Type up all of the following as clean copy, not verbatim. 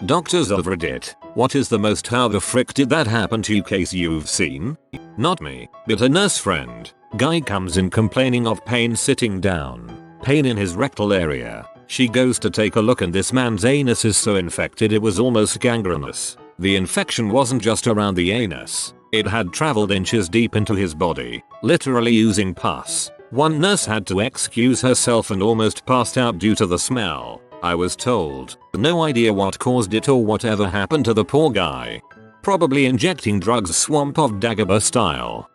Doctors of Reddit, what is the most how the frick did that happen to you case you've seen? Not me, but a nurse friend. Guy comes in complaining of pain sitting down, pain in his rectal area. She goes to take a look and this man's anus is so infected it was almost gangrenous. The infection wasn't just around the anus, it had traveled inches deep into his body, literally using pus. One nurse had to excuse herself and almost passed out due to the smell. I was told, no idea what caused it or whatever happened to the poor guy. Probably injecting drugs Swamp of Dagobah style.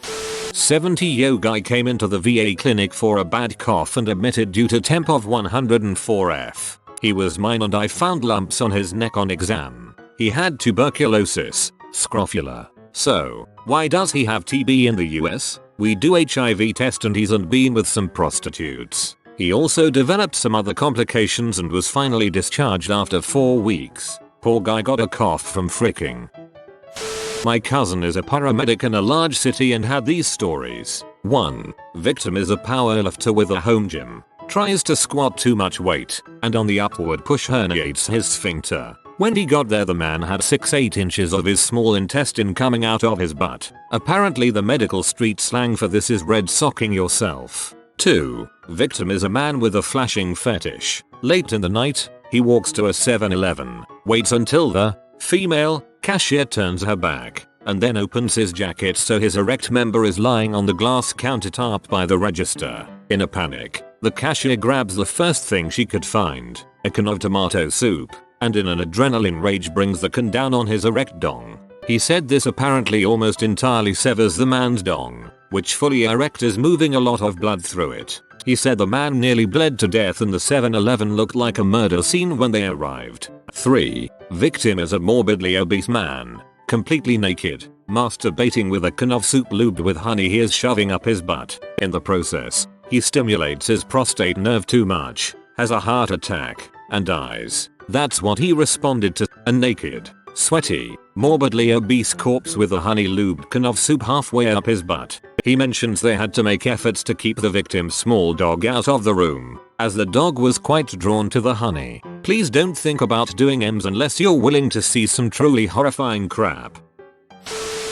70-year-old guy came into the VA clinic for a bad cough and admitted due to temp of 104F. He was mine and I found lumps on his neck on exam. He had tuberculosis, scrofula. So, why does he have TB in the US? We do HIV test and he's been with some prostitutes. He also developed some other complications and was finally discharged after 4 weeks. Poor guy got a cough from fricking. My cousin is a paramedic in a large city and had these stories. 1. Victim is a powerlifter with a home gym. Tries to squat too much weight, and on the upward push herniates his sphincter. When he got there the man had 6-8 inches of his small intestine coming out of his butt. Apparently the medical street slang for this is red socking yourself. 2. Victim is a man with a flashing fetish. Late in the night, he walks to a 7-Eleven, waits until the female cashier turns her back, and then opens his jacket so his erect member is lying on the glass countertop by the register. In a panic, the cashier grabs the first thing she could find, a can of tomato soup, and in an adrenaline rage brings the can down on his erect dong. He said this apparently almost entirely severs the man's dong, which fully erect is moving a lot of blood through it. He said the man nearly bled to death and the 7-Eleven looked like a murder scene when they arrived. 3. Victim is a morbidly obese man, completely naked, masturbating with a can of soup lubed with honey he is shoving up his butt. In the process, he stimulates his prostate nerve too much, has a heart attack, and dies. That's what he responded to. A naked, sweaty, morbidly obese corpse with a honey lubed can of soup halfway up his butt. He mentions they had to make efforts to keep the victim's small dog out of the room, as the dog was quite drawn to the honey. Please don't think about doing M's unless you're willing to see some truly horrifying crap.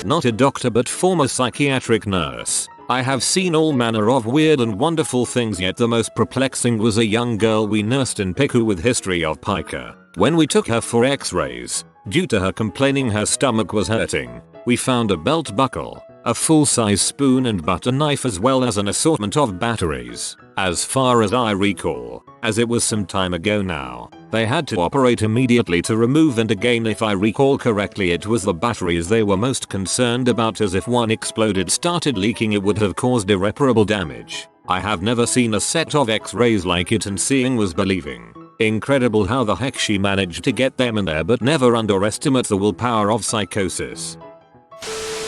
Not a doctor but former psychiatric nurse. I have seen all manner of weird and wonderful things, yet the most perplexing was a young girl we nursed in PICU with history of pica. When we took her for x-rays, due to her complaining her stomach was hurting, we found a belt buckle, a full-size spoon and butter knife as well as an assortment of batteries. As far as I recall, as it was some time ago now, they had to operate immediately to remove, and again if I recall correctly it was the batteries they were most concerned about, as if one exploded started leaking it would have caused irreparable damage. I have never seen a set of x-rays like it and seeing was believing. Incredible how the heck she managed to get them in there, but never underestimate the willpower of psychosis.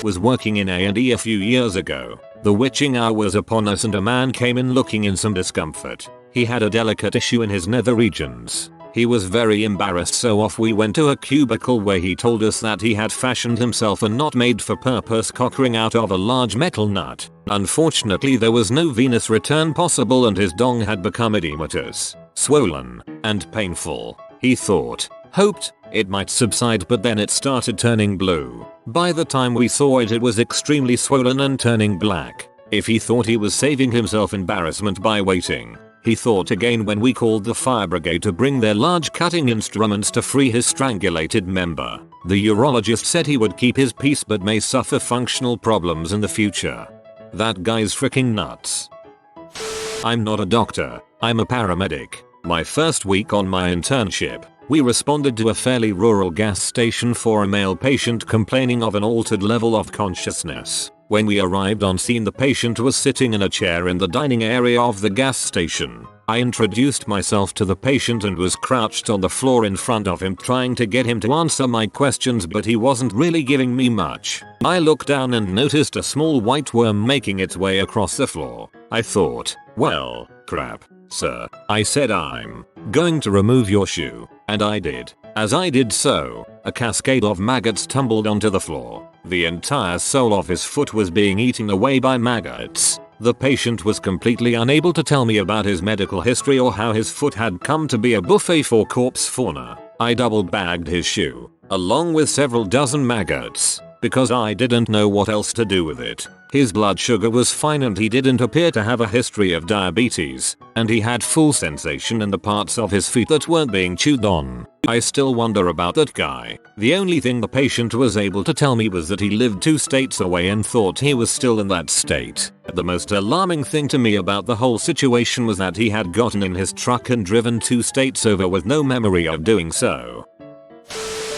Was working in A&E a few years ago. The witching hour was upon us and a man came in looking in some discomfort. He had a delicate issue in his nether regions. He was very embarrassed, so off we went to a cubicle where he told us that he had fashioned himself a not made for purpose cock ring out of a large metal nut. Unfortunately there was no venous return possible and his dong had become edematous, swollen, and painful. He hoped it might subside, but then it started turning blue. By the time we saw it, it was extremely swollen and turning black. If he thought he was saving himself embarrassment by waiting, he thought again when we called the fire brigade to bring their large cutting instruments to free his strangulated member. The urologist said he would keep his peace but may suffer functional problems in the future. That guy's freaking nuts. I'm not a doctor, I'm a paramedic. My first week on my internship, we responded to a fairly rural gas station for a male patient complaining of an altered level of consciousness. When we arrived on scene, the patient was sitting in a chair in the dining area of the gas station. I introduced myself to the patient and was crouched on the floor in front of him trying to get him to answer my questions, but he wasn't really giving me much. I looked down and noticed a small white worm making its way across the floor. I thought, well, crap. Sir, I said, I'm going to remove your shoe, and I did. As I did so, a cascade of maggots tumbled onto the floor. The entire sole of his foot was being eaten away by maggots. The patient was completely unable to tell me about his medical history or how his foot had come to be a buffet for corpse fauna. I double bagged his shoe, along with several dozen maggots, because I didn't know what else to do with it. His blood sugar was fine and he didn't appear to have a history of diabetes, and he had full sensation in the parts of his feet that weren't being chewed on. I still wonder about that guy. The only thing the patient was able to tell me was that he lived 2 states away and thought he was still in that state. The most alarming thing to me about the whole situation was that he had gotten in his truck and driven 2 states over with no memory of doing so.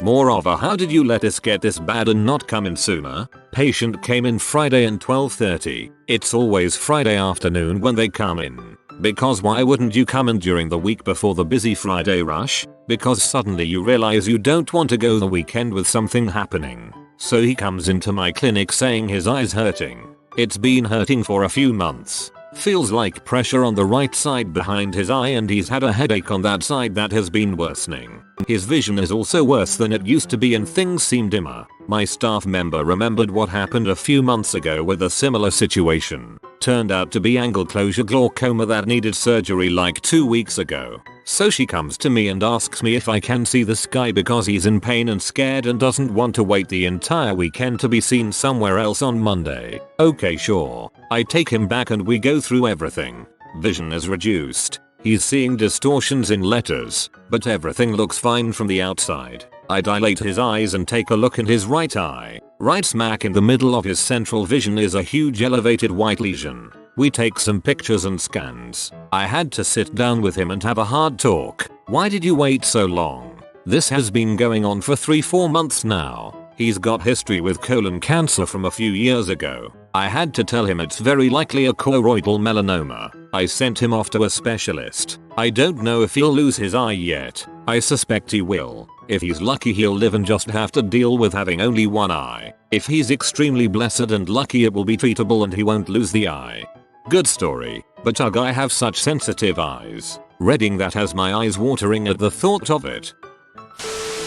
More of a how did you let this get this bad and not come in sooner? Patient came in Friday at 12:30. It's always Friday afternoon when they come in. Because why wouldn't you come in during the week before the busy Friday rush? Because suddenly you realize you don't want to go the weekend with something happening. So he comes into my clinic saying his eye's hurting. It's been hurting for a few months. Feels like pressure on the right side behind his eye and he's had a headache on that side that has been worsening. His vision is also worse than it used to be and things seem dimmer. My staff member remembered what happened a few months ago with a similar situation. Turned out to be angle closure glaucoma that needed surgery like 2 weeks ago. So she comes to me and asks me if I can see this guy because he's in pain and scared and doesn't want to wait the entire weekend to be seen somewhere else on Monday. Okay, sure. I take him back and we go through everything. Vision is reduced. He's seeing distortions in letters, but everything looks fine from the outside. I dilate his eyes and take a look in his right eye. Right smack in the middle of his central vision is a huge elevated white lesion. We take some pictures and scans. I had to sit down with him and have a hard talk. Why did you wait so long? This has been going on for 3-4 months now. He's got history with colon cancer from a few years ago. I had to tell him it's very likely a choroidal melanoma. I sent him off to a specialist. I don't know if he'll lose his eye yet. I suspect he will. If he's lucky he'll live and just have to deal with having only one eye. If he's extremely blessed and lucky it will be treatable and he won't lose the eye. Good story, but ugh, I have such sensitive eyes. Reading that has my eyes watering at the thought of it.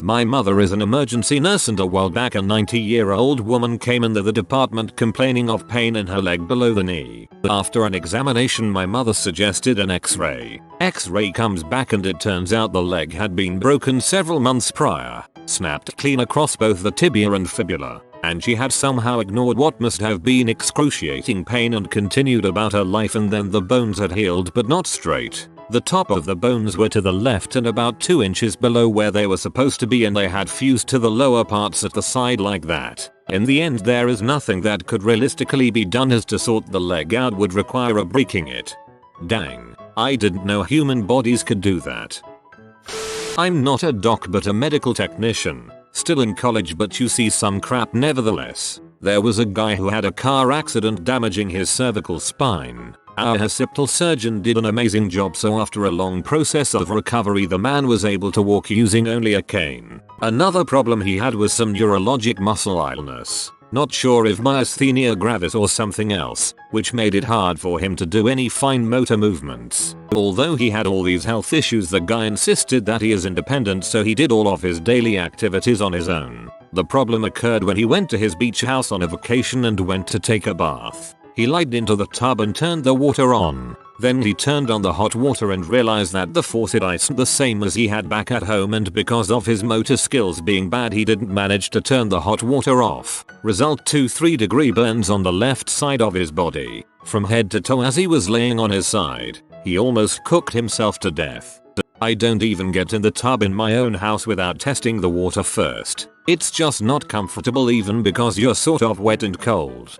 My mother is an emergency nurse and a while back a 90-year-old woman came into the department complaining of pain in her leg below the knee. After an examination my mother suggested an x-ray. X-ray comes back and it turns out the leg had been broken several months prior, snapped clean across both the tibia and fibula, and she had somehow ignored what must have been excruciating pain and continued about her life, and then the bones had healed but not straight. The top of the bones were to the left and about 2 inches below where they were supposed to be, and they had fused to the lower parts at the side like that. In the end there is nothing that could realistically be done, as to sort the leg out would require a breaking it. Dang, I didn't know human bodies could do that. I'm not a doc but a medical technician. Still in college but you see some crap nevertheless. There was a guy who had a car accident damaging his cervical spine. Our occipital surgeon did an amazing job, so after a long process of recovery the man was able to walk using only a cane. Another problem he had was some neurologic muscle illness. Not sure if myasthenia gravis or something else, which made it hard for him to do any fine motor movements. Although he had all these health issues, the guy insisted that he is independent, so he did all of his daily activities on his own. The problem occurred when he went to his beach house on a vacation and went to take a bath. He lied into the tub and turned the water on. Then he turned on the hot water and realized that the faucet isn't the same as he had back at home, and because of his motor skills being bad he didn't manage to turn the hot water off. Result: 2 3-degree burns on the left side of his body, from head to toe as he was laying on his side. He almost cooked himself to death. I don't even get in the tub in my own house without testing the water first. It's just not comfortable even because you're sort of wet and cold.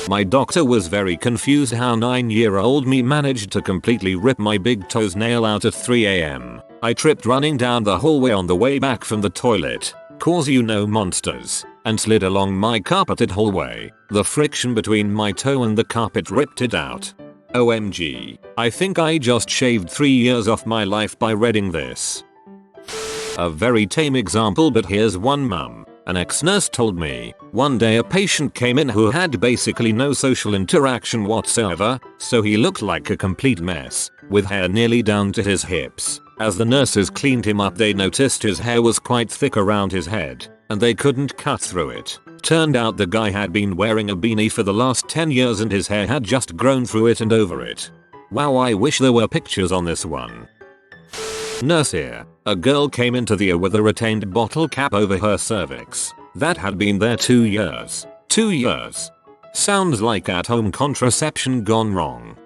My doctor was very confused how 9-year-old me managed to completely rip my big toe's nail out at 3 AM. I tripped running down the hallway on the way back from the toilet, cause you know monsters, and slid along my carpeted hallway. The friction between my toe and the carpet ripped it out. OMG. I think I just shaved 3 years off my life by reading this. A very tame example, but here's one. Mum, an ex-nurse, told me one day a patient came in who had basically no social interaction whatsoever, so he looked like a complete mess, with hair nearly down to his hips. As the nurses cleaned him up they noticed his hair was quite thick around his head, and they couldn't cut through it. Turned out the guy had been wearing a beanie for the last 10 years and his hair had just grown through it and over it. Wow, I wish there were pictures on this one. Nurse here. A girl came into the OR with a retained bottle cap over her cervix. That had been there 2 years. 2 years. Sounds like at-home contraception gone wrong.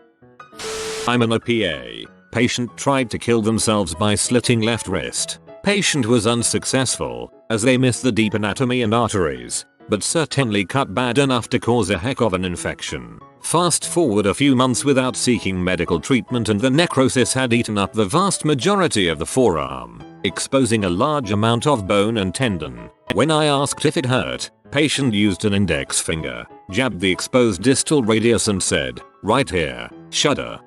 I'm an APA. Patient tried to kill themselves by slitting left wrist. Patient was unsuccessful, as they missed the deep anatomy and arteries, but certainly cut bad enough to cause a heck of an infection. Fast forward a few months without seeking medical treatment and the necrosis had eaten up the vast majority of the forearm, exposing a large amount of bone and tendon. When I asked if it hurt, patient used an index finger, jabbed the exposed distal radius and said, "Right here, shudder."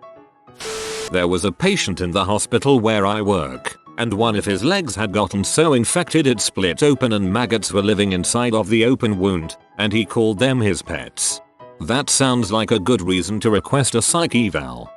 There was a patient in the hospital where I work, and one of his legs had gotten so infected it split open and maggots were living inside of the open wound, and he called them his pets. That sounds like a good reason to request a psych eval.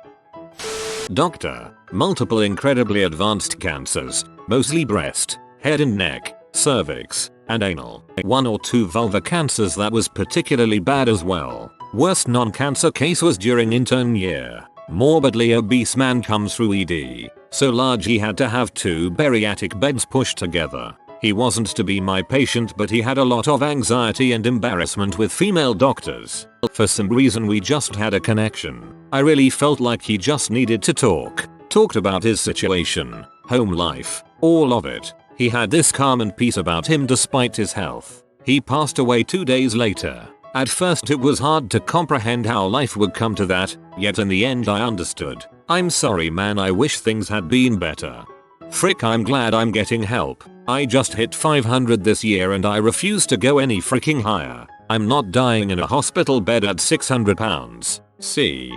Doctor, multiple incredibly advanced cancers, mostly breast, head and neck, cervix, and anal. 1 or 2 vulva cancers that was particularly bad as well. Worst non-cancer case was during intern year. Morbidly obese man comes through ED, so large he had to have 2 bariatric beds pushed together. He wasn't to be my patient but he had a lot of anxiety and embarrassment with female doctors. For some reason we just had a connection. I really felt like he just needed to talk. Talked about his situation, home life, all of it. He had this calm and peace about him despite his health. He passed away 2 days later. At first it was hard to comprehend how life would come to that, yet in the end I understood. I'm sorry man, I wish things had been better. Frick, I'm glad I'm getting help. I just hit 500 this year and I refuse to go any freaking higher. I'm not dying in a hospital bed at 600 pounds. See?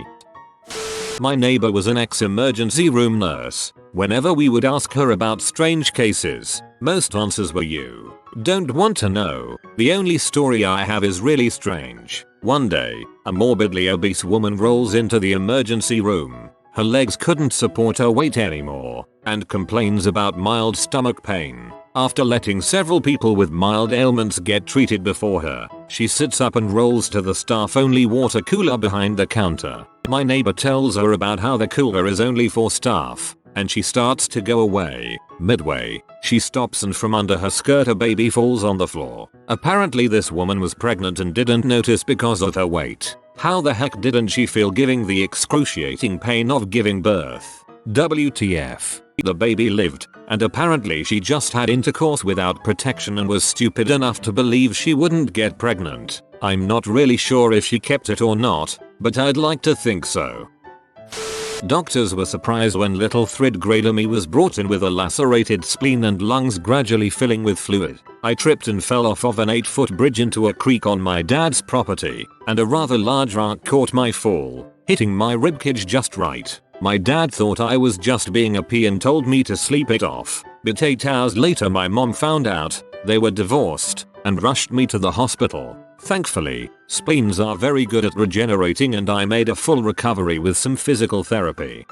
My neighbor was an ex-emergency room nurse. Whenever we would ask her about strange cases, most answers were you don't want to know. The only story I have is really strange. One day, a morbidly obese woman rolls into the emergency room. Her legs couldn't support her weight anymore, and complains about mild stomach pain. After letting several people with mild ailments get treated before her, she sits up and rolls to the staff-only water cooler behind the counter. My neighbor tells her about how the cooler is only for staff, and she starts to go away. Midway, she stops and from under her skirt a baby falls on the floor. Apparently this woman was pregnant and didn't notice because of her weight. How the heck didn't she feel giving the excruciating pain of giving birth? WTF. The baby lived, and apparently she just had intercourse without protection and was stupid enough to believe she wouldn't get pregnant. I'm not really sure if she kept it or not, but I'd like to think so. Doctors were surprised when little third grader me was brought in with a lacerated spleen and lungs gradually filling with fluid. I tripped and fell off of an 8-foot bridge into a creek on my dad's property, and a rather large rock caught my fall, hitting my ribcage just right. My dad thought I was just being a pea and told me to sleep it off, but 8 hours later my mom found out. They were divorced and rushed me to the hospital. Thankfully, spleens are very good at regenerating and I made a full recovery with some physical therapy.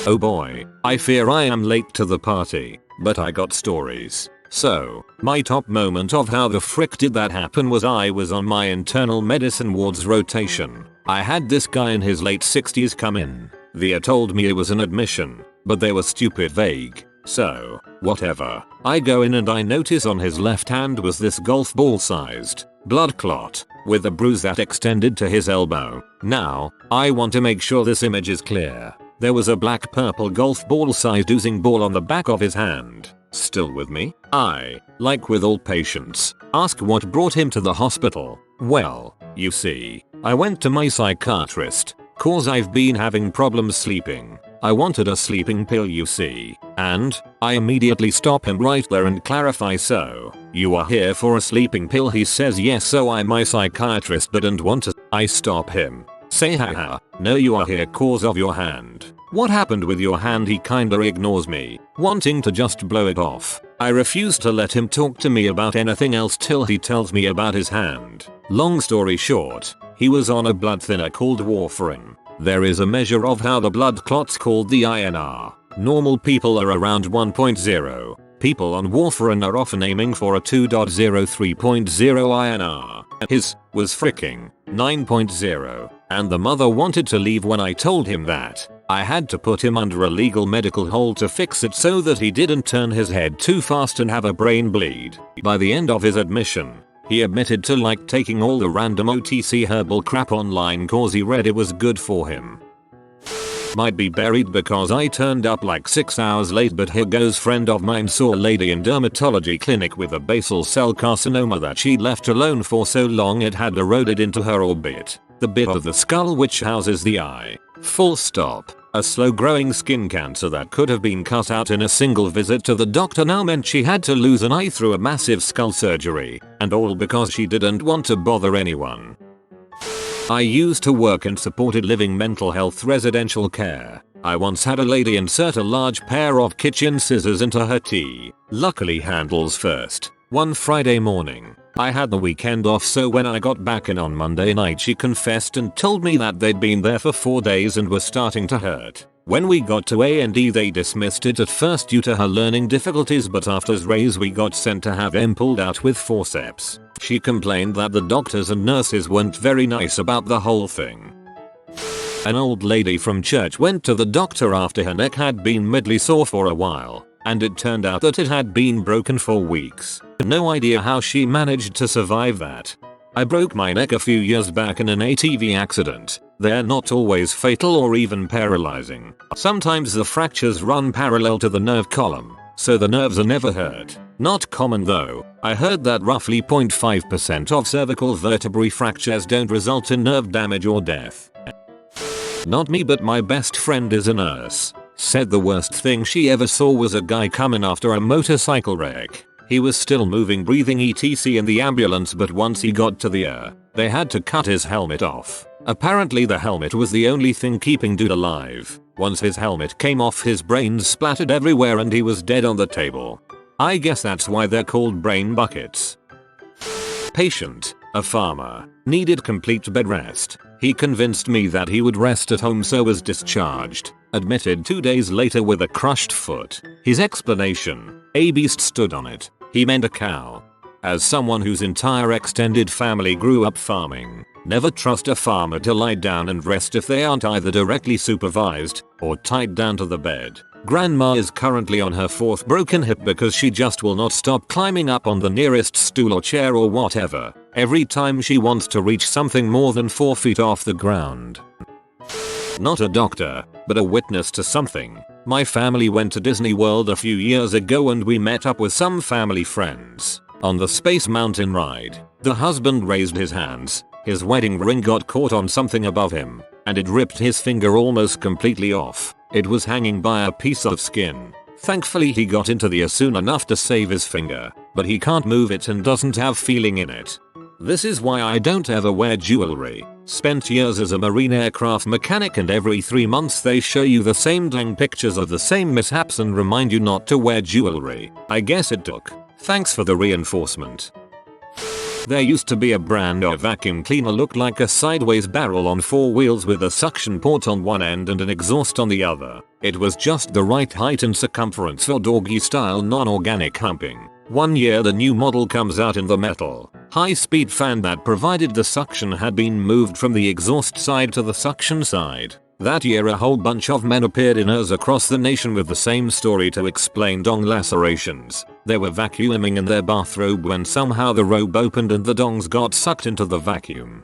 Oh boy, I fear I am late to the party, but I got stories. So, my top moment of how the frick did that happen was I was on my internal medicine ward's rotation. I had this guy in his late 60s come in. They told me it was an admission, but they were stupid vague. So, whatever. I go in and I notice on his left hand was this golf ball sized blood clot, with a bruise that extended to his elbow. Now, I want to make sure this image is clear. There was a black purple golf ball sized oozing ball on the back of his hand. Still with me? I, like with all patients, ask what brought him to the hospital. Well, you see, I went to my psychiatrist, cause I've been having problems sleeping. I wanted a sleeping pill you see, and I immediately stop him right there and clarify, so you are here for a sleeping pill? He says yes, so my psychiatrist didn't want to. I stop him, say haha, no you are here cause of your hand. What happened with your hand? He kinda ignores me, wanting to just blow it off. I refuse to let him talk to me about anything else till he tells me about his hand. Long story short, he was on a blood thinner called warfarin. There is a measure of how the blood clots called the INR. Normal people are around 1.0. People on warfarin are often aiming for a 2.03.0 INR. His was fricking 9.0, and the mother wanted to leave when I told him that. I had to put him under a legal medical hold to fix it so that he didn't turn his head too fast and have a brain bleed. By the end of his admission, he admitted to like taking all the random OTC herbal crap online cause he read it was good for him. Might be buried because I turned up like 6 hours late, but here goes. Friend of mine saw a lady in dermatology clinic with a basal cell carcinoma that she left alone for so long it had eroded into her orbit, the bit of the skull which houses the eye. Full stop. A slow growing skin cancer that could have been cut out in a single visit to the doctor now meant she had to lose an eye through a massive skull surgery, and all because she didn't want to bother anyone. I used to work in supported living mental health residential care. I once had a lady insert a large pair of kitchen scissors into her tea, luckily handles first, one Friday morning. I had the weekend off, so when I got back in on Monday night she confessed and told me that they'd been there for 4 days and were starting to hurt. When we got to A&E they dismissed it at first due to her learning difficulties, but after X-rays we got sent to have them pulled out with forceps. She complained that the doctors and nurses weren't very nice about the whole thing. An old lady from church went to the doctor after her neck had been midly sore for a while, and it turned out that it had been broken for weeks. No idea how she managed to survive that. I broke my neck a few years back in an ATV accident. They're not always fatal or even paralyzing. Sometimes the fractures run parallel to the nerve column, so the nerves are never hurt. Not common though. I heard that roughly 0.5% of cervical vertebrae fractures don't result in nerve damage or death. Not me, but my best friend is a nurse. Said the worst thing she ever saw was a guy coming after a motorcycle wreck. He was still moving, breathing etc in the ambulance, but once he got to the air, they had to cut his helmet off. Apparently the helmet was the only thing keeping dude alive. Once his helmet came off his brains splattered everywhere and he was dead on the table. I guess that's why they're called brain buckets. Patient, a farmer, needed complete bed rest. He convinced me that he would rest at home, so was discharged. Admitted 2 days later with a crushed foot. His explanation: a beast stood on it. He meant a cow. As someone whose entire extended family grew up farming, never trust a farmer to lie down and rest if they aren't either directly supervised or tied down to the bed. Grandma is currently on her 4th broken hip because she just will not stop climbing up on the nearest stool or chair or whatever every time she wants to reach something more than 4 feet off the ground. Not a doctor, but a witness to something. My family went to Disney World a few years ago and we met up with some family friends. On the Space Mountain ride, the husband raised his hands. His wedding ring got caught on something above him, and it ripped his finger almost completely off. It was hanging by a piece of skin. Thankfully he got into the air soon enough to save his finger, but he can't move it and doesn't have feeling in it. This is why I don't ever wear jewelry. Spent years as a marine aircraft mechanic and every 3 months they show you the same dang pictures of the same mishaps and remind you not to wear jewelry. I guess it took. Thanks for the reinforcement. There used to be a brand of vacuum cleaner looked like a sideways barrel on 4 wheels with a suction port on one end and an exhaust on the other. It was just the right height and circumference for doggy style non-organic humping. One year the new model comes out in the metal, high-speed fan that provided the suction had been moved from the exhaust side to the suction side. That year a whole bunch of men appeared in areas across the nation with the same story to explain dong lacerations. They were vacuuming in their bathrobe when somehow the robe opened and the dongs got sucked into the vacuum.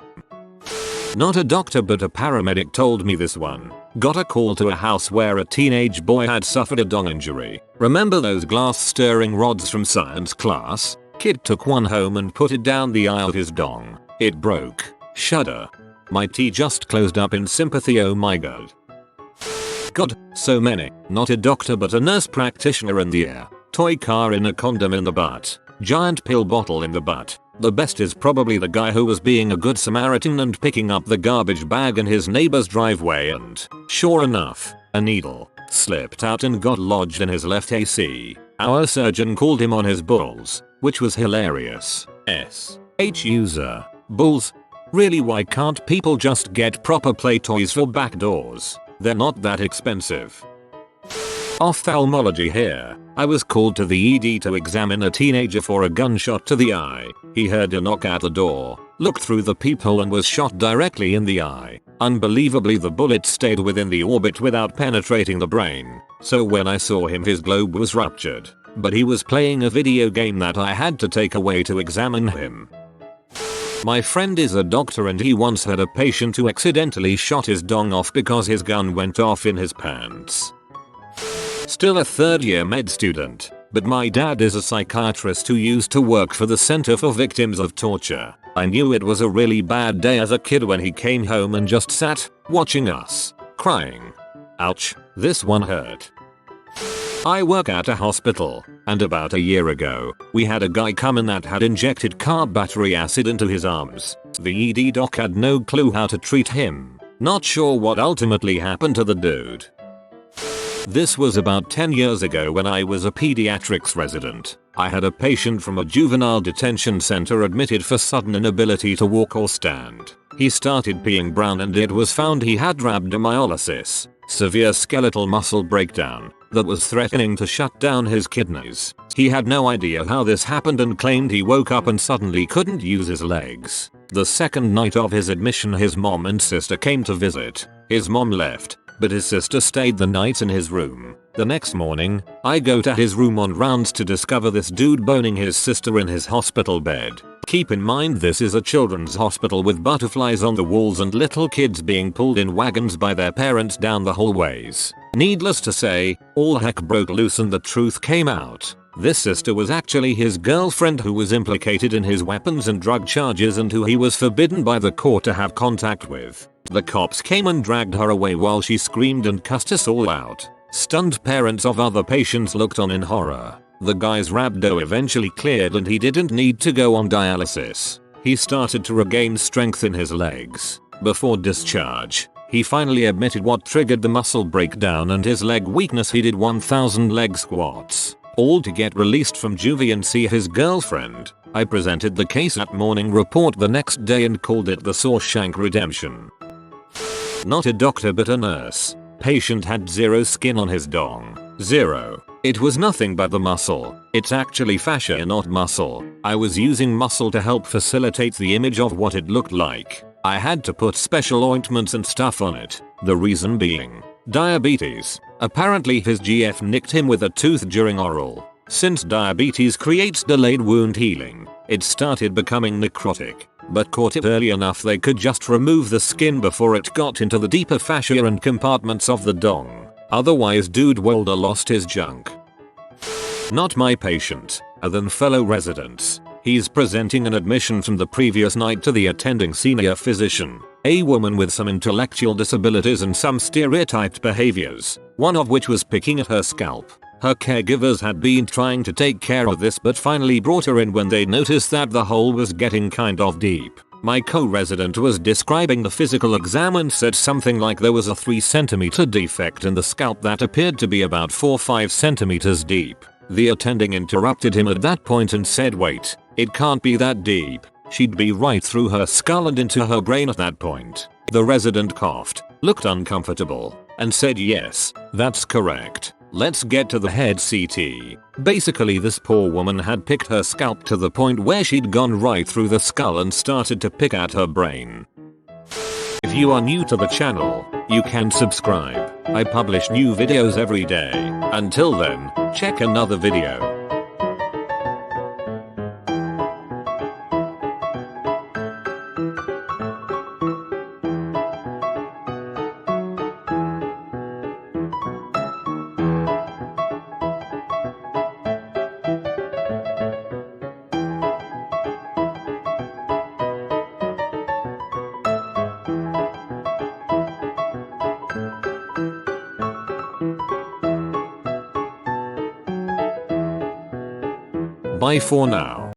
Not a doctor but a paramedic told me this one. Got a call to a house where a teenage boy had suffered a dong injury. Remember those glass stirring rods from science class? Kid took one home and put it down the aisle of his dong. It broke. Shudder. My T just closed up in sympathy, oh my god. God, so many. Not a doctor but a nurse practitioner in the air. Toy car in a condom in the butt. Giant pill bottle in the butt. The best is probably the guy who was being a good Samaritan and picking up the garbage bag in his neighbor's driveway and, sure enough, a needle slipped out and got lodged in his left AC. Our surgeon called him on his bulls, which was hilarious. User. Bulls? Really, why can't people just get proper play toys for back doors? They're not that expensive. Ophthalmology here. I was called to the ED to examine a teenager for a gunshot to the eye. He heard a knock at the door, looked through the peephole and was shot directly in the eye. Unbelievably, the bullet stayed within the orbit without penetrating the brain, so when I saw him his globe was ruptured, but he was playing a video game that I had to take away to examine him. My friend is a doctor and he once had a patient who accidentally shot his dong off because his gun went off in his pants. Still a third year med student, but my dad is a psychiatrist who used to work for the Center for Victims of Torture. I knew it was a really bad day as a kid when he came home and just sat, watching us, crying. Ouch, this one hurt. I work at a hospital, and about a year ago, we had a guy come in that had injected car battery acid into his arms. The ED doc had no clue how to treat him. Not sure what ultimately happened to the dude. This was about 10 years ago when I was a pediatrics resident. I had a patient from a juvenile detention center admitted for sudden inability to walk or stand. He started peeing brown and it was found he had rhabdomyolysis, severe skeletal muscle breakdown, that was threatening to shut down his kidneys. He had no idea how this happened and claimed he woke up and suddenly couldn't use his legs. The second night of his admission his mom and sister came to visit. His mom left, but his sister stayed the night in his room. The next morning, I go to his room on rounds to discover this dude boning his sister in his hospital bed. Keep in mind this is a children's hospital with butterflies on the walls and little kids being pulled in wagons by their parents down the hallways. Needless to say, all heck broke loose and the truth came out. This sister was actually his girlfriend who was implicated in his weapons and drug charges and who he was forbidden by the court to have contact with. The cops came and dragged her away while she screamed and cussed us all out. Stunned parents of other patients looked on in horror. The guy's rhabdo eventually cleared and he didn't need to go on dialysis. He started to regain strength in his legs. Before discharge, he finally admitted what triggered the muscle breakdown and his leg weakness. He did 1,000 leg squats, all to get released from juvie and see his girlfriend. I presented the case at morning report the next day and called it the Shawshank Redemption. Not a doctor but a nurse. Patient had zero skin on his dong. Zero. It was nothing but the muscle. It's actually fascia, not muscle. I was using muscle to help facilitate the image of what it looked like. I had to put special ointments and stuff on it. The reason being diabetes. Apparently his GF nicked him with a tooth during oral. Since diabetes creates delayed wound healing, it started becoming necrotic. But caught it early enough they could just remove the skin before it got into the deeper fascia and compartments of the dong. Otherwise dude Walder lost his junk. Not my patient, other than fellow residents. He's presenting an admission from the previous night to the attending senior physician. A woman with some intellectual disabilities and some stereotyped behaviors, one of which was picking at her scalp. Her caregivers had been trying to take care of this but finally brought her in when they noticed that the hole was getting kind of deep. My co-resident was describing the physical exam and said something like there was a 3 cm defect in the scalp that appeared to be about 4-5 cm deep. The attending interrupted him at that point and said, "Wait, it can't be that deep. She'd be right through her skull and into her brain at that point." The resident coughed, looked uncomfortable, and said, "Yes, that's correct. Let's get to the head CT." Basically this poor woman had picked her scalp to the point where she'd gone right through the skull and started to pick at her brain. If you are new to the channel, you can subscribe. I publish new videos every day. Until then, check another video. Bye for now.